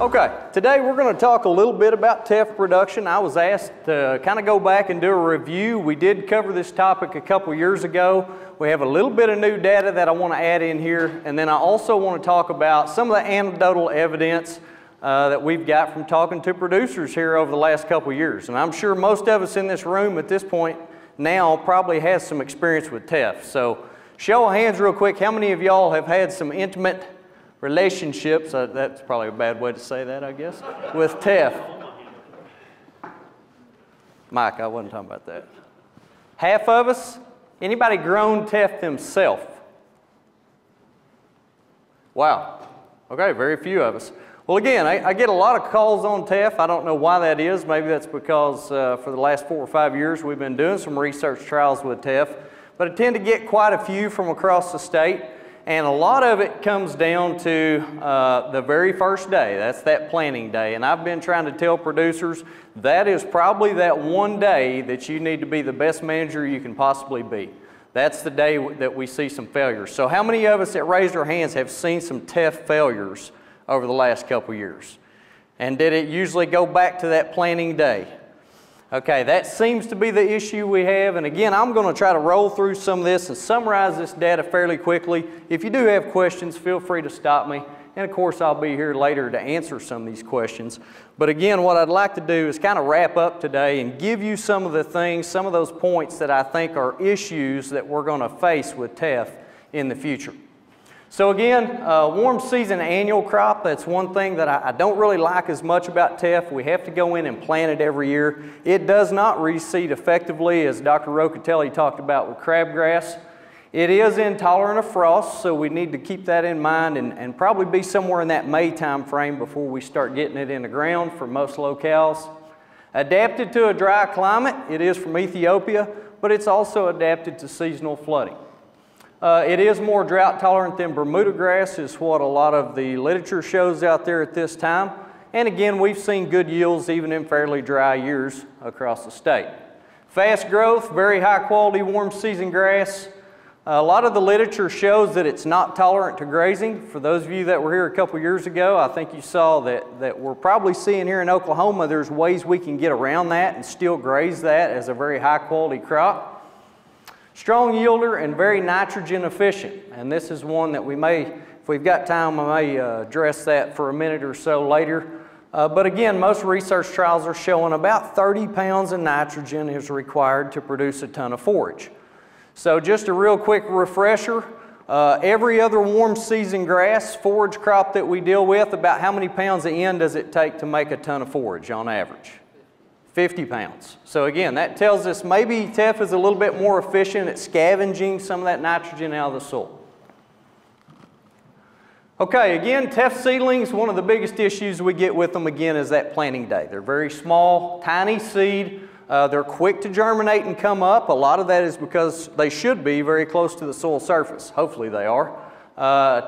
Okay, today we're going to talk a little bit about teff production. I was asked to kind of go back and do a review. We did cover this topic a couple years ago. We have a little bit of new data that I want to add in here, and then I also want to talk about some of the anecdotal evidence that we've got from talking to producers here over the last couple years. And I'm sure most of us in this room at this point now probably has some experience with teff. So show of hands real quick, how many of y'all have had some intimate relationships, that's probably a bad way to say that, I guess, with teff? Mike, I wasn't talking about that. Half of us? Anybody grown teff themselves? Wow. Okay, very few of us. Well, again, I get a lot of calls on teff. I don't know why that is. Maybe that's because for the last 4 or 5 years we've been doing some research trials with teff. But I tend to get quite a few from across the state. And a lot of it comes down to the very first day. That's that planting day. And I've been trying to tell producers that is probably that one day that you need to be the best manager you can possibly be. That's the day that we see some failures. So how many of us that raised our hands have seen some teff failures over the last couple years? And did it usually go back to that planting day? Okay, that seems to be the issue we have, and again, I'm going to try to roll through some of this and summarize this data fairly quickly. If you do have questions, feel free to stop me, and of course I'll be here later to answer some of these questions. But again, what I'd like to do is kind of wrap up today and give you some of the things, some of those points that I think are issues that we're going to face with teff in the future. So again, warm season annual crop, that's one thing that I don't really like as much about teff. We have to go in and plant it every year. It does not reseed effectively, as Dr. Rocatelli talked about with crabgrass. It is intolerant of frost, so we need to keep that in mind and probably be somewhere in that May time frame before we start getting it in the ground for most locales. Adapted to a dry climate, it is from Ethiopia, but it's also adapted to seasonal flooding. It is more drought tolerant than Bermuda grass, is what a lot of the literature shows out there at this time. And again, we've seen good yields even in fairly dry years across the state. Fast growth, very high quality warm season grass. A lot of the literature shows that it's not tolerant to grazing. For those of you that were here a couple years ago, I think you saw that we're probably seeing here in Oklahoma, there's ways we can get around that and still graze that as a very high quality crop. Strong yielder and very nitrogen efficient, and this is one that we may, if we've got time, I may address that for a minute or so later. But again, most research trials are showing about 30 pounds of nitrogen is required to produce a ton of forage. So just a real quick refresher, every other warm season grass forage crop that we deal with, about how many pounds of N does it take to make a ton of forage on average? 50 pounds. So again, that tells us maybe teff is a little bit more efficient at scavenging some of that nitrogen out of the soil. Okay, again, teff seedlings, one of the biggest issues we get with them again is that planting day. They're very small, tiny seed. They're quick to germinate and come up. A lot of that is because they should be very close to the soil surface. Hopefully they are.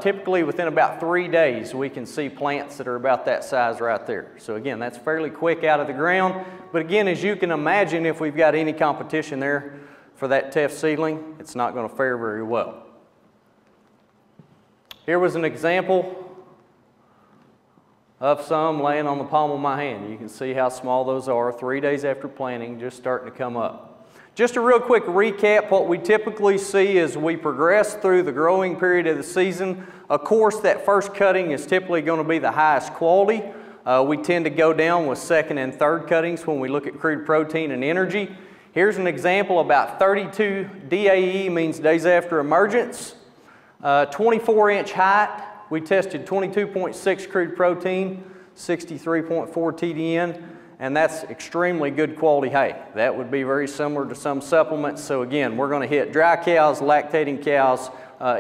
Typically within about 3 days we can see plants that are about that size right there. So again, that's fairly quick out of the ground. But again, as you can imagine, if we've got any competition there for that teff seedling, it's not going to fare very well. Here was an example of some laying on the palm of my hand. You can see how small those are 3 days after planting, just starting to come up. Just a real quick recap, what we typically see as we progress through the growing period of the season. Of course, that first cutting is typically going to be the highest quality. We tend to go down with second and third cuttings when we look at crude protein and energy. Here's an example, about 32 DAE means days after emergence. 24-inch height, we tested 22.6 crude protein, 63.4 TDN. And that's extremely good quality hay. That would be very similar to some supplements. So again, we're going to hit dry cows, lactating cows,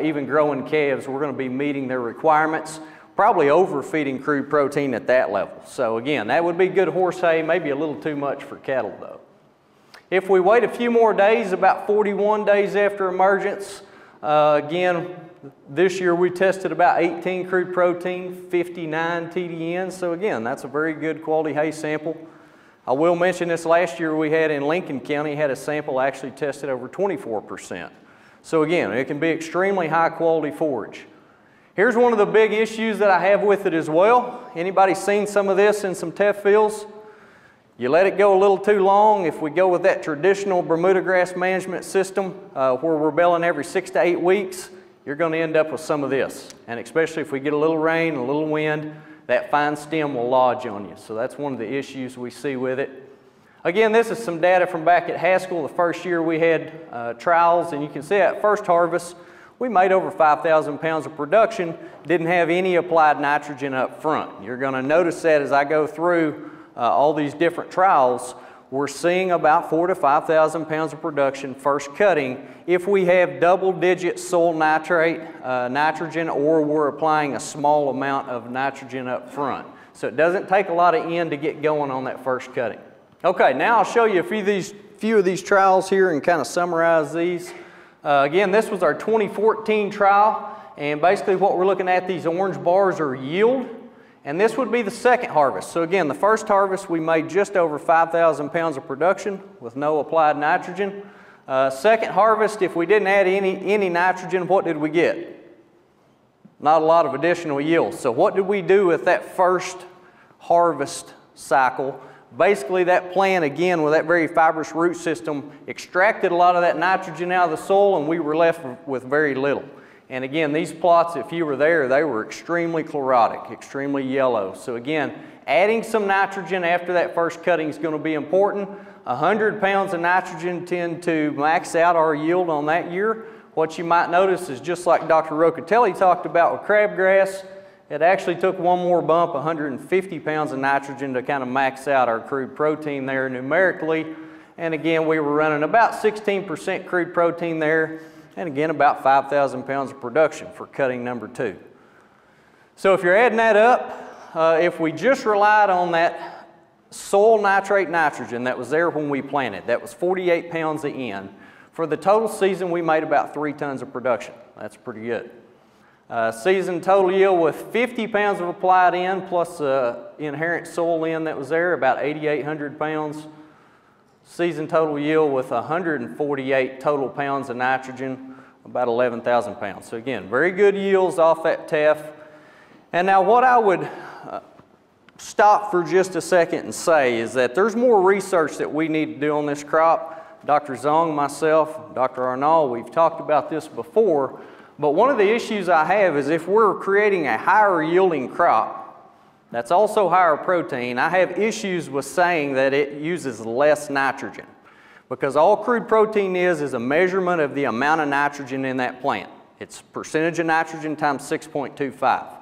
even growing calves. We're going to be meeting their requirements, probably overfeeding crude protein at that level. So again, that would be good horse hay, maybe a little too much for cattle though. If we wait a few more days, about 41 days after emergence, again, this year we tested about 18 crude protein, 59 TDN. So again, that's a very good quality hay sample. I will mention this last year we had in Lincoln County, had a sample actually tested over 24%. So again, it can be extremely high quality forage. Here's one of the big issues that I have with it as well. Anybody seen some of this in some teff fields? You let it go a little too long. If we go with that traditional Bermuda grass management system where we're belling every 6 to 8 weeks, you're going to end up with some of this. And especially if we get a little rain, a little wind, that fine stem will lodge on you. So that's one of the issues we see with it. Again, this is some data from back at Haskell. The first year we had trials, and you can see at first harvest, we made over 5,000 pounds of production, didn't have any applied nitrogen up front. You're going to notice that as I go through all these different trials, we're seeing about 4,000 to 5,000 pounds of production first cutting if we have double-digit soil nitrate, nitrogen, or we're applying a small amount of nitrogen up front. So it doesn't take a lot of N to get going on that first cutting. Okay, now I'll show you a few of these trials here and kind of summarize these. Again, this was our 2014 trial, and basically what we're looking at, these orange bars are yield, and this would be the second harvest. So again, the first harvest we made just over 5,000 pounds of production with no applied nitrogen. Second harvest, if we didn't add any nitrogen, what did we get? Not a lot of additional yield. So what did we do with that first harvest cycle? Basically, that plant, again, with that very fibrous root system, extracted a lot of that nitrogen out of the soil, and we were left with very little. And again, these plots, if you were there, they were extremely chlorotic, extremely yellow. So again, adding some nitrogen after that first cutting is going to be important. 100 pounds of nitrogen tend to max out our yield on that year. What you might notice is just like Dr. Rocatelli talked about with crabgrass, it actually took one more bump, 150 pounds of nitrogen, to kind of max out our crude protein there numerically. And again, we were running about 16% crude protein there, and again, about 5,000 pounds of production for cutting number 2. So if you're adding that up, if we just relied on that soil nitrate nitrogen that was there when we planted, that was 48 pounds of N. For the total season, we made about 3 tons of production. That's pretty good. Season total yield with 50 pounds of applied N plus inherent soil N that was there, about 8,800 pounds. Season total yield with 148 total pounds of nitrogen, about 11,000 pounds. So again, very good yields off that teff. And now what I would stop for just a second and say is that there's more research that we need to do on this crop. Dr. Zong, myself, Dr. Arnault, we've talked about this before. But one of the issues I have is if we're creating a higher yielding crop that's also higher protein, I have issues with saying that it uses less nitrogen, because all crude protein is a measurement of the amount of nitrogen in that plant. It's percentage of nitrogen times 6.25.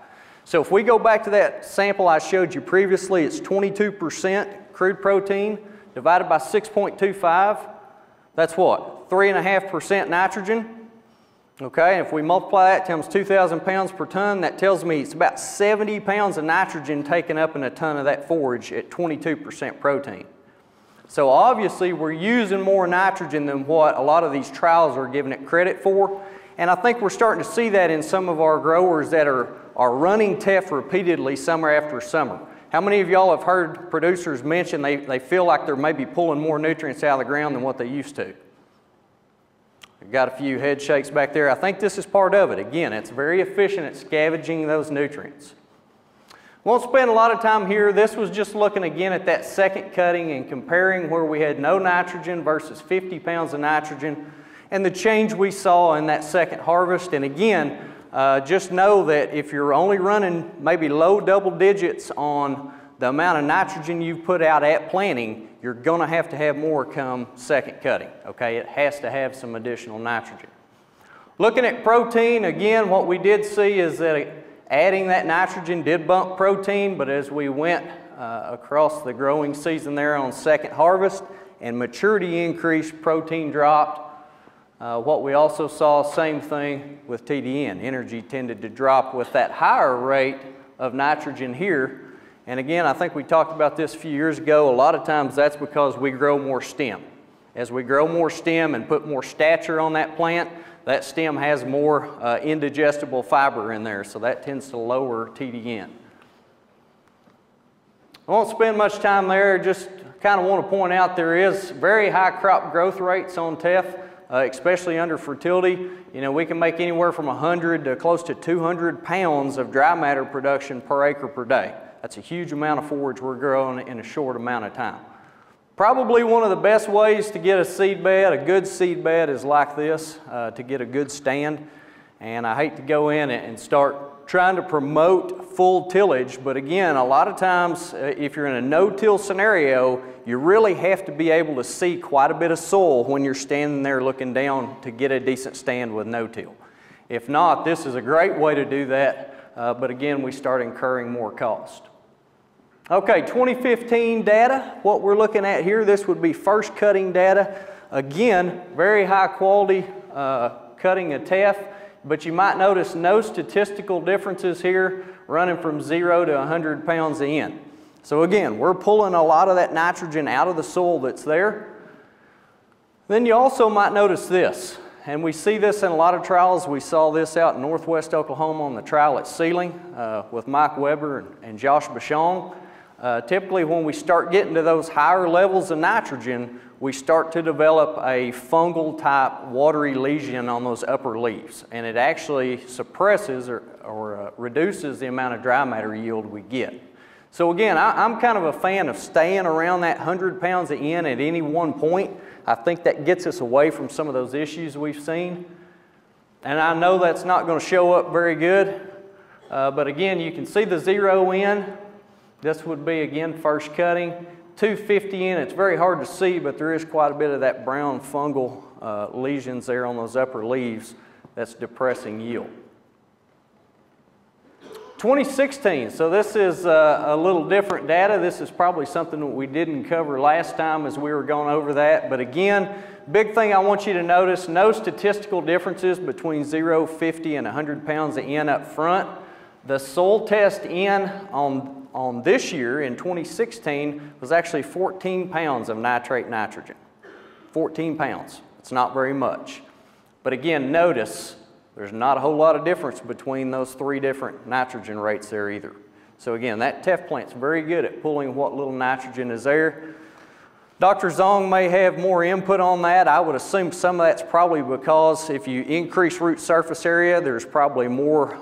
So if we go back to that sample I showed you previously, it's 22% crude protein divided by 6.25. That's what? 3.5% nitrogen. Okay, if we multiply that times 2,000 pounds per ton, that tells me it's about 70 pounds of nitrogen taken up in a ton of that forage at 22% protein. So obviously we're using more nitrogen than what a lot of these trials are giving it credit for. And I think we're starting to see that in some of our growers that are running teff repeatedly summer after summer. How many of y'all have heard producers mention they feel like they're maybe pulling more nutrients out of the ground than what they used to? We've got a few head shakes back there. I think this is part of it. Again, it's very efficient at scavenging those nutrients. Won't spend a lot of time here. This was just looking again at that second cutting and comparing where we had no nitrogen versus 50 pounds of nitrogen and the change we saw in that second harvest. And again, just know that if you're only running maybe low double digits on the amount of nitrogen you've put out at planting, you're going to have more come second cutting, okay? It has to have some additional nitrogen. Looking at protein, again, what we did see is that adding that nitrogen did bump protein, but as we went across the growing season there on second harvest and maturity increased, protein dropped. What we also saw, same thing with TDN. Energy tended to drop with that higher rate of nitrogen here. And again, I think we talked about this a few years ago. A lot of times that's because we grow more stem. As we grow more stem and put more stature on that plant, that stem has more indigestible fiber in there, so that tends to lower TDN. I won't spend much time there, just kind of want to point out there is very high crop growth rates on teff. especially under fertility. You know, we can make anywhere from 100 to close to 200 pounds of dry matter production per acre per day. That's a huge amount of forage we're growing in a short amount of time. Probably one of the best ways to get a seed bed, a good seed bed, is like this, to get a good stand. And I hate to go in and start trying to promote full tillage, but again, a lot of times if you're in a no-till scenario, you really have to be able to see quite a bit of soil when you're standing there looking down to get a decent stand with no-till. If not, this is a great way to do that, but again, we start incurring more cost. Okay, 2015 data, what we're looking at here, this would be first cutting data. Again, very high quality cutting of teff, but you might notice no statistical differences here running from 0 to 100 pounds a N. So again, we're pulling a lot of that nitrogen out of the soil that's there. Then you also might notice this, and we see this in a lot of trials. We saw this out in northwest Oklahoma on the trial at Sealing with Mike Weber and Josh Bashong. Typically when we start getting to those higher levels of nitrogen, we start to develop a fungal type watery lesion on those upper leaves, and it actually suppresses or reduces the amount of dry matter yield we get. So again, I'm kind of a fan of staying around that 100 pounds of N at any one point. I think that gets us away from some of those issues we've seen. And I know that's not going to show up very good, but again, you can see the 0 N. This would be, again, first cutting. 250 N, it's very hard to see, but there is quite a bit of that brown fungal lesions there on those upper leaves that's depressing yield. 2016, so this is a little different data. This is probably something that we didn't cover last time as we were going over that, but again, big thing I want you to notice, no statistical differences between 0, 50, and 100 pounds of N up front. The soil test N on this year in 2016 was actually 14 pounds of nitrate nitrogen. 14 pounds. It's not very much. But again, notice there's not a whole lot of difference between those three different nitrogen rates there either. So again, that teff plant's very good at pulling what little nitrogen is there. Dr. Zong may have more input on that. I would assume some of that's probably because if you increase root surface area, there's probably more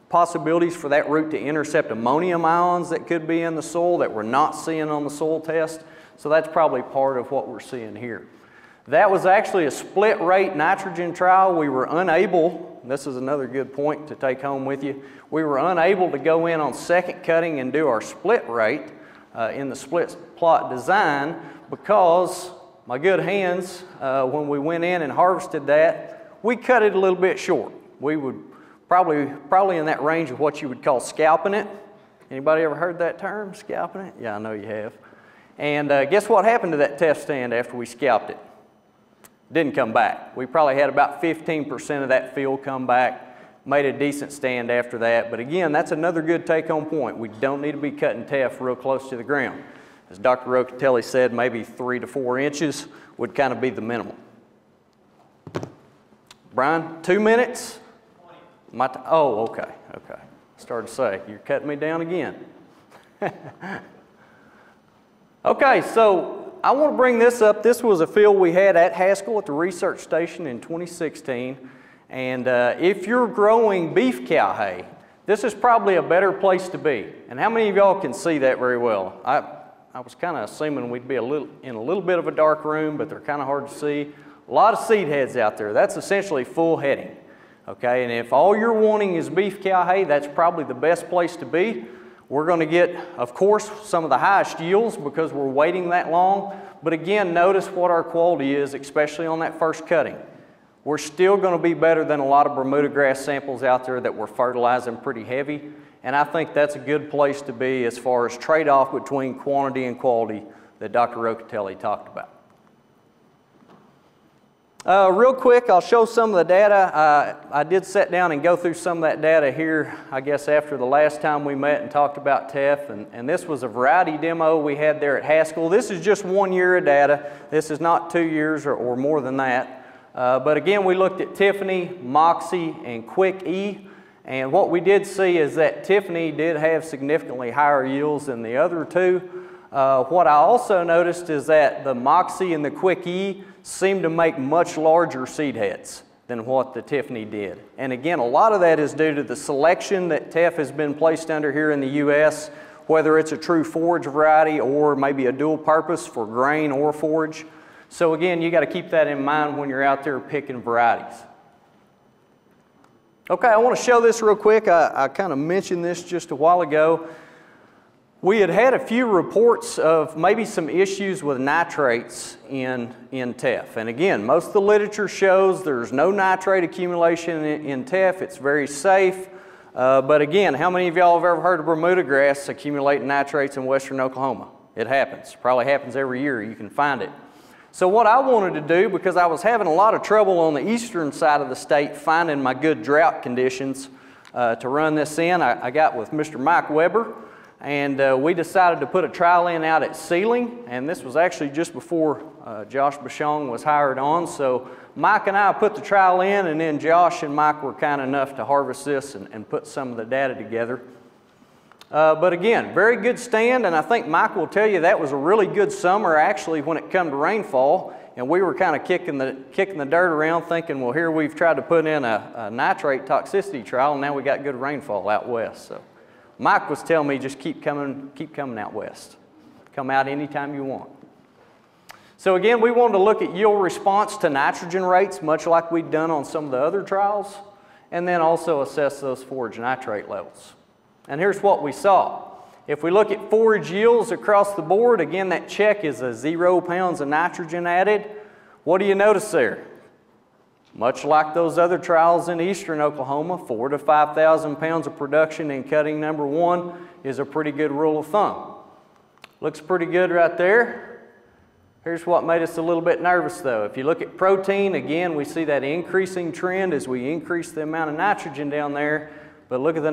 possibilities for that root to intercept ammonium ions that could be in the soil that we're not seeing on the soil test. So that's probably part of what we're seeing here. That was actually a split rate nitrogen trial. We were unable, this is another good point to take home with you, we were unable to go in on second cutting and do our split rate in the split plot design because my good hands, when we went in and harvested that, we cut it a little bit short. We would probably in that range of what you would call scalping it. Anybody ever heard that term, scalping it? Yeah, I know you have. And guess what happened to that teff stand after we scalped it? Didn't come back. We probably had about 15% of that field come back, made a decent stand after that. But again, that's another good take-home point. We don't need to be cutting teff real close to the ground. As Dr. Rocatelli said, maybe 3 to 4 inches would kind of be the minimum. Brian, 2 minutes? Oh, okay. Started to say, you're cutting me down again. Okay, so I want to bring this up. This was a field we had at Haskell at the research station in 2016. And if you're growing beef cow hay, this is probably a better place to be. And how many of y'all can see that very well? I was kind of assuming we'd be in a little bit of a dark room, but they're kind of hard to see. A lot of seed heads out there. That's essentially full heading. Okay, and if all you're wanting is beef cow hay, that's probably the best place to be. We're going to get, of course, some of the highest yields because we're waiting that long. But again, notice what our quality is, especially on that first cutting. We're still going to be better than a lot of Bermuda grass samples out there that we're fertilizing pretty heavy. And I think that's a good place to be as far as trade-off between quantity and quality that Dr. Rocatelli talked about. Real quick, I'll show some of the data. I did sit down and go through some of that data here, I guess after the last time we met and talked about teff, and this was a variety demo we had there at Haskell. This is just 1 year of data. This is not 2 years or more than that. But again, we looked at Tiffany, Moxie, and Quick E, and what we did see is that Tiffany did have significantly higher yields than the other two. What I also noticed is that the Moxie and the Quick E seem to make much larger seed heads than what the Tiffany did. And again, a lot of that is due to the selection that Teff has been placed under here in the U.S., whether it's a true forage variety or maybe a dual purpose for grain or forage. So again, you got to keep that in mind when you're out there picking varieties. Okay, I want to show this real quick. I kind of mentioned this just a while ago. We had a few reports of maybe some issues with nitrates in Teff. And again, most of the literature shows there's no nitrate accumulation in Teff. It's very safe. But again, how many of y'all have ever heard of Bermuda grass accumulating nitrates in western Oklahoma? It happens. Probably happens every year. You can find it. So what I wanted to do, because I was having a lot of trouble on the eastern side of the state finding my good drought conditions to run this in, I got with Mr. Mike Weber, and we decided to put a trial in out at Sealing, and this was actually just before Josh Bashong was hired on. So Mike and I put the trial in, and then Josh and Mike were kind enough to harvest this and put some of the data together. But again, very good stand, and I think Mike will tell you that was a really good summer actually when it come to rainfall, and we were kind of kicking the dirt around thinking, well, here we've tried to put in a nitrate toxicity trial, and now we got good rainfall out west. So Mike was telling me just keep coming out west. Come out anytime you want. So again, we wanted to look at yield response to nitrogen rates, much like we'd done on some of the other trials, and then also assess those forage nitrate levels. And here's what we saw. If we look at forage yields across the board, again, that check is 0 pounds of nitrogen added. What do you notice there? Much like those other trials in eastern Oklahoma, 4,000 to 5,000 pounds of production in cutting number 1 is a pretty good rule of thumb. Looks pretty good right there. Here's what made us a little bit nervous though. If you look at protein, again, we see that increasing trend as we increase the amount of nitrogen down there. But look at the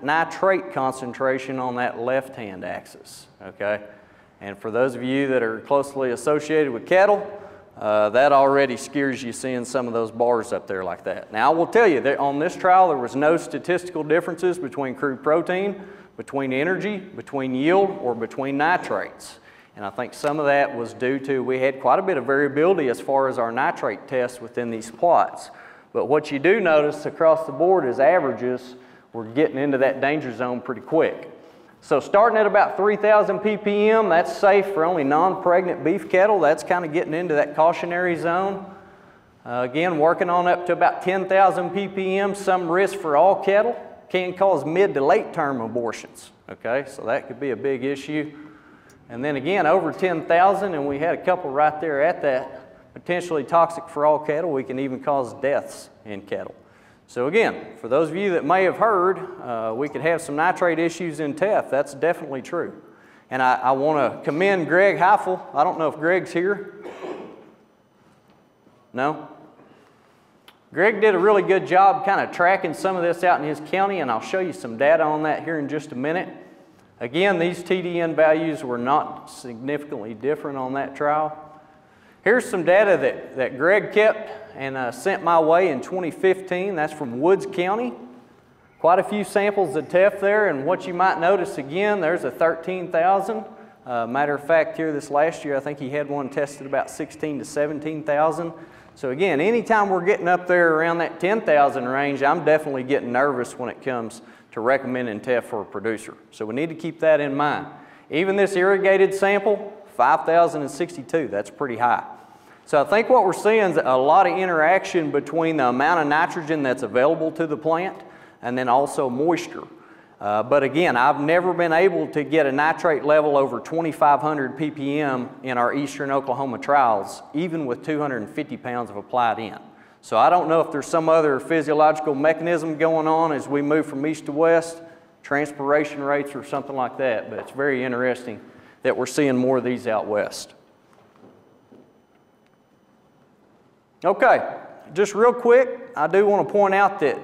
nitrate concentration on that left-hand axis, okay? And for those of you that are closely associated with cattle, that already scares you seeing some of those bars up there like that. Now, I will tell you that on this trial, there was no statistical differences between crude protein, between energy, between yield, or between nitrates. And I think some of that was due to we had quite a bit of variability as far as our nitrate tests within these plots. But what you do notice across the board is averages, we're getting into that danger zone pretty quick. So starting at about 3,000 ppm, that's safe for only non-pregnant beef cattle. That's kind of getting into that cautionary zone. Again, working on up to about 10,000 ppm, some risk for all cattle, can cause mid to late term abortions. Okay, so that could be a big issue. And then again, over 10,000, and we had a couple right there at that, potentially toxic for all cattle. We can even cause deaths in cattle. So again, for those of you that may have heard, we could have some nitrate issues in Teff. That's definitely true. And I want to commend Greg Heifel. I don't know if Greg's here. No? Greg did a really good job kind of tracking some of this out in his county, and I'll show you some data on that here in just a minute. Again, these TDN values were not significantly different on that trial. Here's some data that Greg kept and sent my way in 2015. That's from Woods County. Quite a few samples of Teff there, and what you might notice again, there's a 13,000. Matter of fact, here this last year, I think he had one tested about 16 to 17,000. So again, anytime we're getting up there around that 10,000 range, I'm definitely getting nervous when it comes to recommending Teff for a producer. So we need to keep that in mind. Even this irrigated sample, 5,062, that's pretty high. So I think what we're seeing is a lot of interaction between the amount of nitrogen that's available to the plant and then also moisture. But again, I've never been able to get a nitrate level over 2,500 ppm in our eastern Oklahoma trials, even with 250 pounds of applied in. So I don't know if there's some other physiological mechanism going on as we move from east to west, transpiration rates or something like that, but it's very interesting that we're seeing more of these out west. Okay, just real quick, I do want to point out that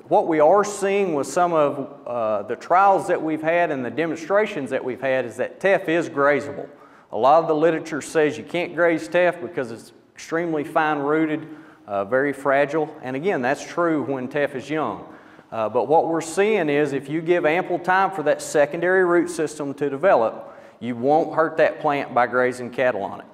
what we are seeing with some of the trials that we've had and the demonstrations that we've had is that Teff is grazable. A lot of the literature says you can't graze Teff because it's extremely fine-rooted, very fragile, and again, that's true when Teff is young. But what we're seeing is if you give ample time for that secondary root system to develop, you won't hurt that plant by grazing cattle on it.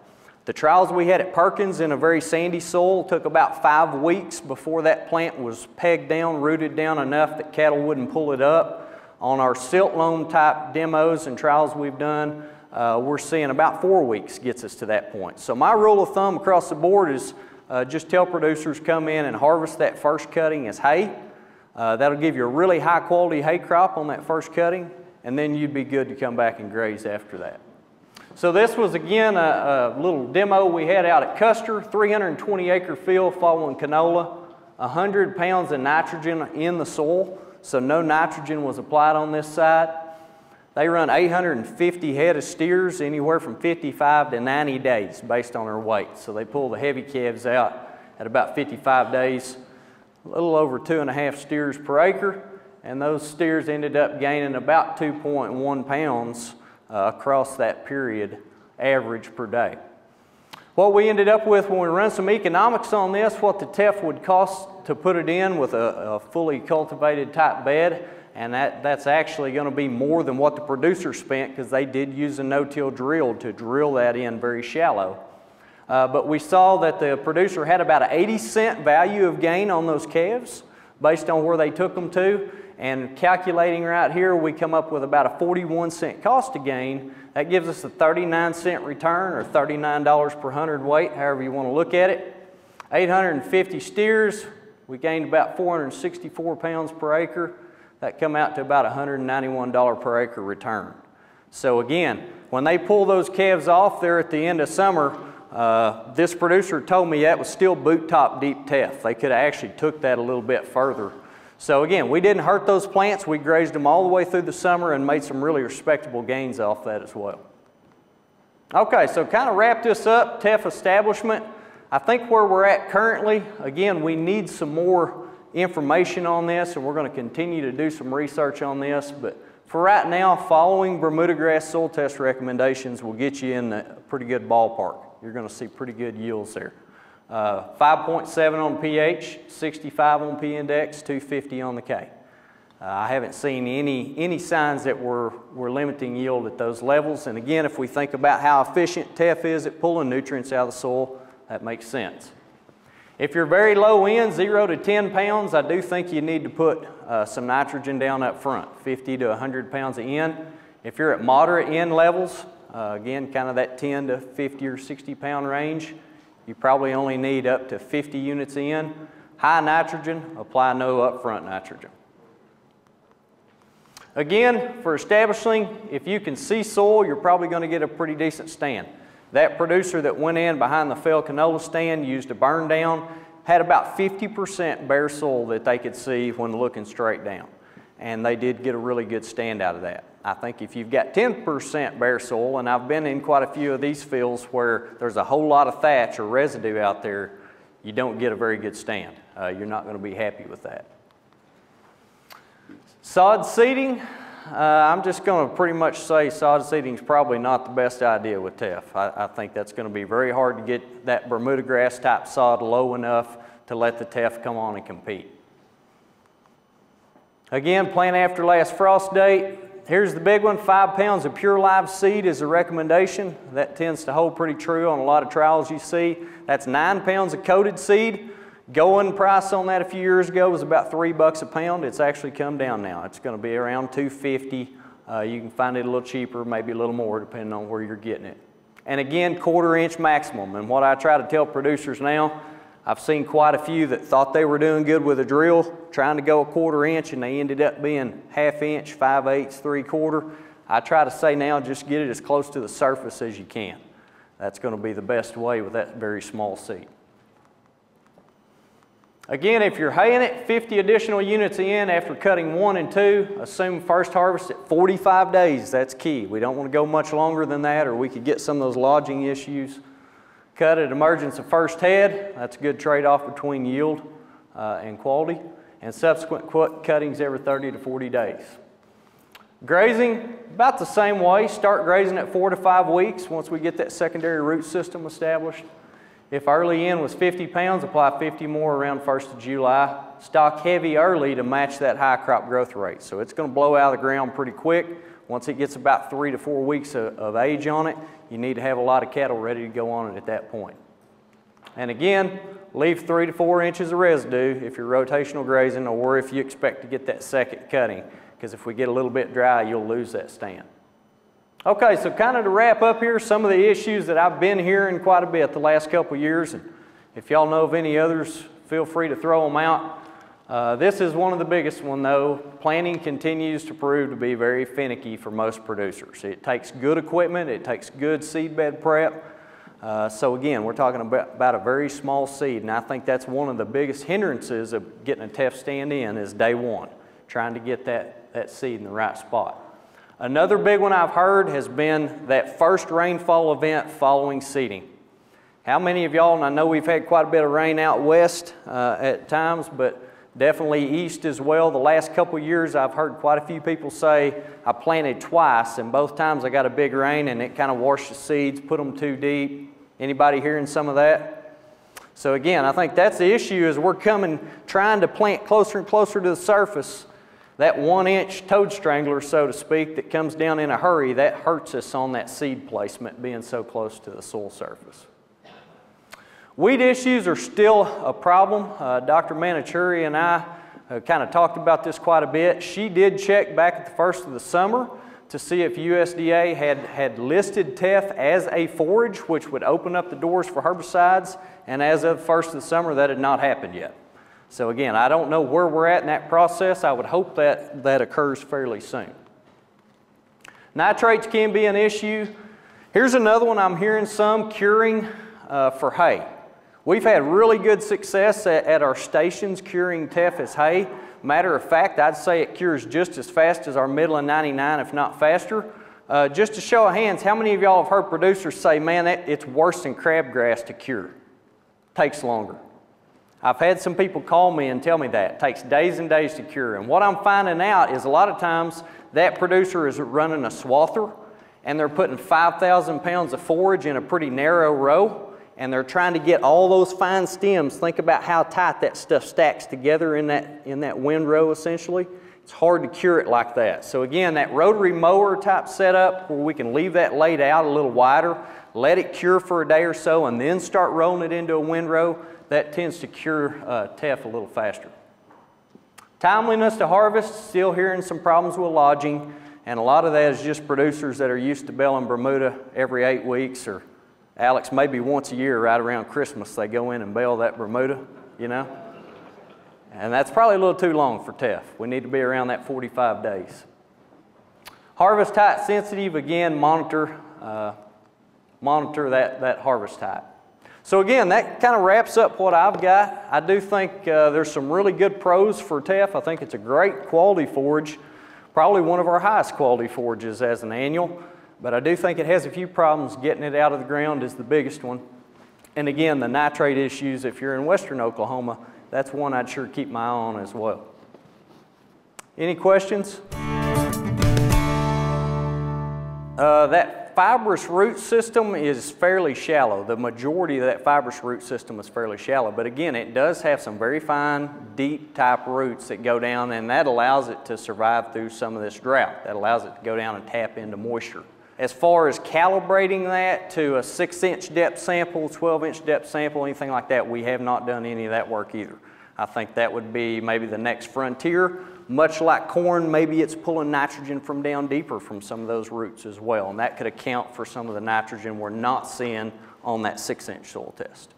The trials we had at Perkins in a very sandy soil took about 5 weeks before that plant was pegged down, rooted down enough that cattle wouldn't pull it up. On our silt loam type demos and trials we've done, we're seeing about 4 weeks gets us to that point. So my rule of thumb across the board is just tell producers come in and harvest that first cutting as hay. That'll give you a really high quality hay crop on that first cutting, and then you'd be good to come back and graze after that. So this was again a little demo we had out at Custer, 320 acre field following canola, 100 pounds of nitrogen in the soil, so no nitrogen was applied on this side. They run 850 head of steers, anywhere from 55 to 90 days based on their weight. So they pull the heavy calves out at about 55 days, a little over 2.5 steers per acre, and those steers ended up gaining about 2.1 pounds across that period, average per day. What we ended up with when we run some economics on this, what the Teff would cost to put it in with a fully cultivated type bed, and that's actually going to be more than what the producer spent because they did use a no-till drill to drill that in very shallow. But we saw that the producer had about an 80-cent value of gain on those calves based on where they took them to. And calculating right here, we come up with about a 41-cent cost to gain. That gives us a 39-cent return, or $39 per hundredweight, however you want to look at it. 850 steers, we gained about 464 pounds per acre. That come out to about $191 per acre return. So again, when they pull those calves off there at the end of summer, this producer told me that was still boot top deep teff. They could have actually took that a little bit further. So again, we didn't hurt those plants. We grazed them all the way through the summer and made some really respectable gains off that as well. Okay, so kind of wrap this up, teff establishment. I think where we're at currently, again, we need some more information on this, and we're going to continue to do some research on this. But for right now, following Bermuda grass soil test recommendations will get you in a pretty good ballpark. You're going to see pretty good yields there. 5.7 on pH, 65 on P-index, 250 on the K. I haven't seen any signs that we're limiting yield at those levels. And again, if we think about how efficient teff is at pulling nutrients out of the soil, that makes sense. If you're very low end, 0 to 10 pounds, I do think you need to put some nitrogen down up front, 50 to 100 pounds of N. If you're at moderate N levels, again, kind of that 10 to 50 or 60 pound range, you probably only need up to 50 units in. High nitrogen, apply no upfront nitrogen. Again, for establishing, if you can see soil, you're probably going to get a pretty decent stand. That producer that went in behind the failed canola stand used a burn down, had about 50% bare soil that they could see when looking straight down. And they did get a really good stand out of that. I think if you've got 10% bare soil, and I've been in quite a few of these fields where there's a whole lot of thatch or residue out there, you don't get a very good stand. You're not going to be happy with that. Sod seeding, I'm just going to pretty much say sod seeding is probably not the best idea with teff. I think that's going to be very hard to get that Bermuda grass type sod low enough to let the teff come on and compete. Again, plant after last frost date. Here's the big one, 5 pounds of pure live seed is a recommendation. That tends to hold pretty true on a lot of trials you see. That's 9 pounds of coated seed. Going price on that a few years ago was about $3 a pound. It's actually come down now. It's going to be around $2.50. You can find it a little cheaper, maybe a little more, depending on where you're getting it. And again, 1/4 inch maximum. And what I try to tell producers now, I've seen quite a few that thought they were doing good with a drill, trying to go 1/4 inch, and they ended up being 1/2 inch, 5/8, 3/4. I try to say now, just get it as close to the surface as you can. That's going to be the best way with that very small seed. Again, if you're haying it, 50 additional units in after cutting 1 and 2. Assume first harvest at 45 days. That's key. We don't want to go much longer than that, or we could get some of those lodging issues. Cut at emergence of first head. That's a good trade-off between yield and quality. And subsequent cuttings every 30 to 40 days. Grazing, about the same way. Start grazing at 4 to 5 weeks once we get that secondary root system established. If early in was 50 pounds, apply 50 more around 1st of July. stock heavy early to match that high crop growth rate. So it's going to blow out of the ground pretty quick. Once it gets about 3 to 4 weeks of age on it, you need to have a lot of cattle ready to go on it at that point. And again, leave 3 to 4 inches of residue if you're rotational grazing or if you expect to get that second cutting, because if we get a little bit dry, you'll lose that stand. Okay, so kind of to wrap up here, some of the issues that I've been hearing quite a bit the last couple of years, and if y'all know of any others, feel free to throw them out. This is one of the biggest one though. Planting continues to prove to be very finicky for most producers. It takes good equipment, it takes good seedbed prep. So again, we're talking about a very small seed, and I think that's one of the biggest hindrances of getting a Teff stand in is day one, trying to get that seed in the right spot. Another big one I've heard has been that first rainfall event following seeding. How many of y'all, and I know we've had quite a bit of rain out west at times, but definitely east as well. The last couple of years I've heard quite a few people say I planted twice and both times I got a big rain and it kind of washed the seeds, put them too deep. Anybody hearing some of that? So again, I think that's the issue is we're trying to plant closer and closer to the surface. That 1-inch toad strangler, so to speak, that comes down in a hurry, that hurts us on that seed placement being so close to the soil surface. Weed issues are still a problem. Dr. Manichuri and I kind of talked about this quite a bit. She did check back at the first of the summer to see if USDA had listed Teff as a forage, which would open up the doors for herbicides, and as of the first of the summer, that had not happened yet. So again, I don't know where we're at in that process. I would hope that occurs fairly soon. Nitrates can be an issue. Here's another one I'm hearing some, curing for hay. We've had really good success at our stations curing Teff as hay. Matter of fact, I'd say it cures just as fast as our Midland 99, if not faster. Just to show of hands, how many of y'all have heard producers say, man, it's worse than crabgrass to cure? Takes longer. I've had some people call me and tell me that. It takes days and days to cure. And what I'm finding out is a lot of times that producer is running a swather and they're putting 5,000 pounds of forage in a pretty narrow row, and they're trying to get all those fine stems. Think about how tight that stuff stacks together in that windrow essentially. It's hard to cure it like that. So again, that rotary mower type setup where we can leave that laid out a little wider, let it cure for a day or so, and then start rolling it into a windrow, that tends to cure Teff a little faster. Timeliness to harvest, still hearing some problems with lodging, and a lot of that is just producers that are used to baling Bermuda every 8 weeks, or Alex, maybe once a year right around Christmas they go in and bale that Bermuda, you know? And that's probably a little too long for Teff. We need to be around that 45 days. Harvest height sensitive, again, monitor that harvest height. So again, that kind of wraps up what I've got. I do think there's some really good pros for Teff. I think it's a great quality forage, probably one of our highest quality forages as an annual. But I do think it has a few problems. Getting it out of the ground is the biggest one. And again, the nitrate issues, if you're in western Oklahoma, that's one I'd sure keep my eye on as well. Any questions? That fibrous root system is fairly shallow. The majority of that fibrous root system is fairly shallow. But again, it does have some very fine, deep type roots that go down, and that allows it to survive through some of this drought. That allows it to go down and tap into moisture. As far as calibrating that to a 6-inch depth sample, 12-inch depth sample, anything like that, we have not done any of that work either. I think that would be maybe the next frontier. Much like corn, maybe it's pulling nitrogen from down deeper from some of those roots as well, and that could account for some of the nitrogen we're not seeing on that 6-inch soil test.